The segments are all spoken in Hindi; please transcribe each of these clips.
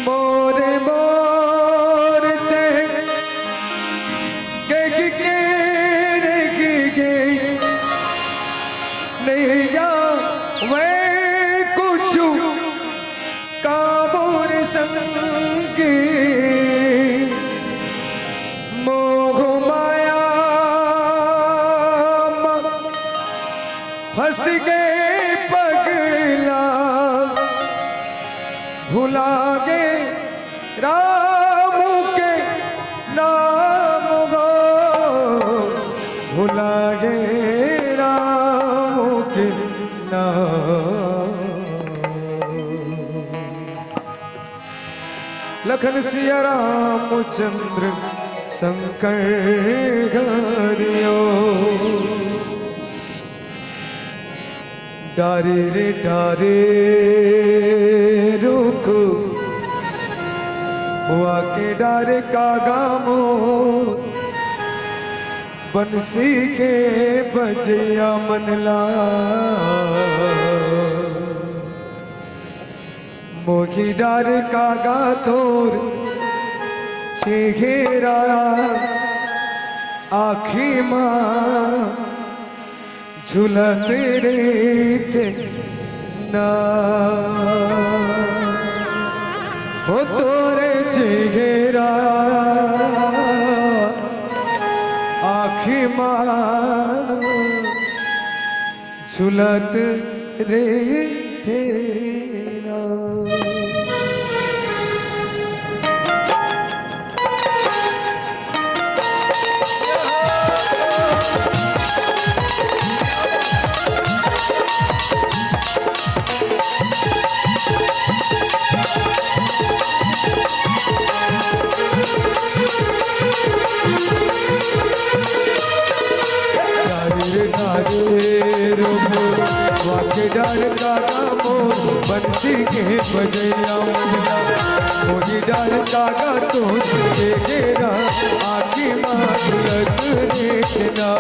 मोरे मोरते के नहीं जा मैं कुछ काबूर संग मोह माया फंस गए पगला भुला गए राम के नाम गो भुला गए राम के नाम। लखन सिया रामचंद्र शंकर घरियो डारे रे डारे रुक हुआ के डारे का गामो बंसी के बजिया मनला मोही डार का गा तोर घेरा आखी माँ झुलत रेत ना हो तोरे चेहरा आखी माँ झुलत रेत ना। वाके डार का मोर बंसी के बजैया मुझला मोरी डार का तो घेरा आखी माँ झुलत देखना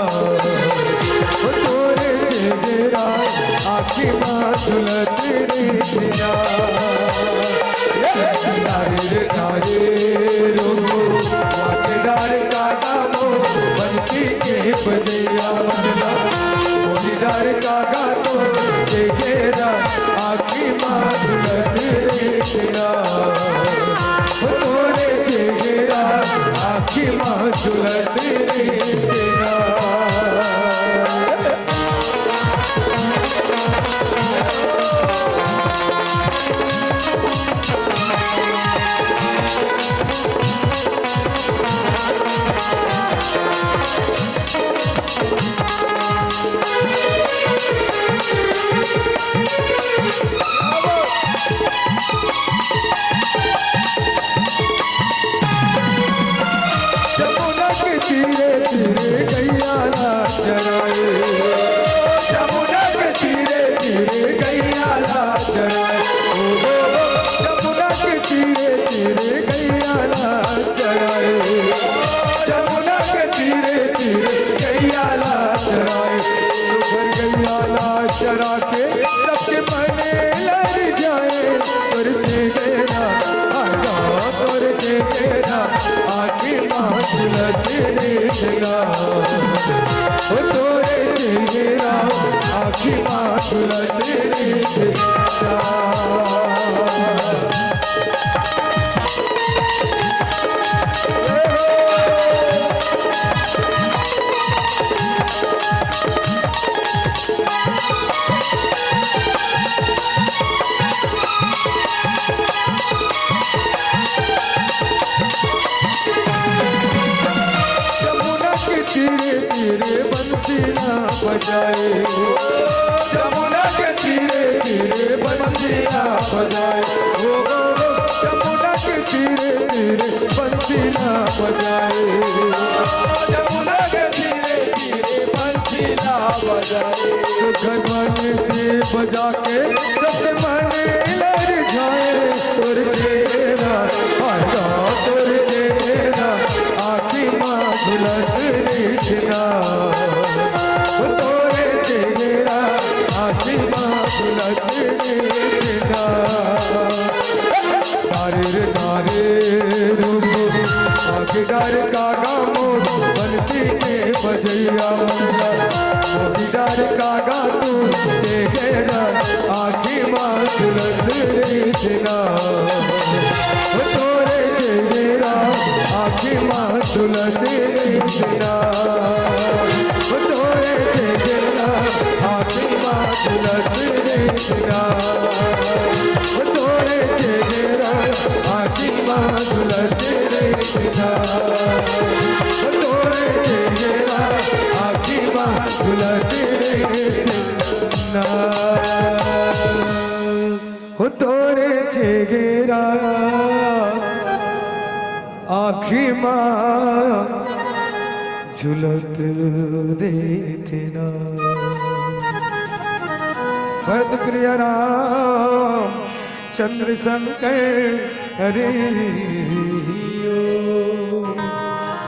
तोरे चेहरा आखी माँ झुलत देखना। नारे रो वाके डार का मोर बंसी के बजैया मुझला डार कागा तो घेरा आखी माँ झुलत देखना तोरे चेहरा आखी माँ झुलत देखना। धीरे धीरे गैया ला चराए जमुना के धीरे धीरे गैया ला चराए जमुना के धीरे धीरे गैया ला चराए जमुना के धीरे धीरे गैया ला चराए सुगर गैया ला चरा के सबके मने लड़ जाए तोर चेहरा आगा तोर चेहरा आखी माँ झुलत देखना तोरे चेहरा आखी माँ झुलत देखना। धीरे धीरे बंसी ना बजाए जमुना के धीरे धीरे बंसी ना बजाए जमुना के धीरे धीरे बंसी ना बजाए जमुना के धीरे धीरे बंसी ना बजाए सुखद मन से बजा के सबके मन लड़ जाए तोर चेहरा आगा तोर चेहरा आखी माँ झुलत देखना तोरे चेहरा आखी माँ झुलत देखना। नारे रूप आगे डर कागा मोर बंसी के बजैया मोगी डर कागा तू चेहरा आखी माँ झुलत रेतना तोरे चेहरा आखी माँ झुलत रेतना तोरे चेहरा आखी माँ झुलत रेतना तोरे चेहरा आखी माँ झुलत रेतना तोरे चेहरा आखी माँ झुलत रेतना हो तोरे चेहरा आखी माँ झुलत रेतना। भरत प्रिय राम चंद्र शंकर हरे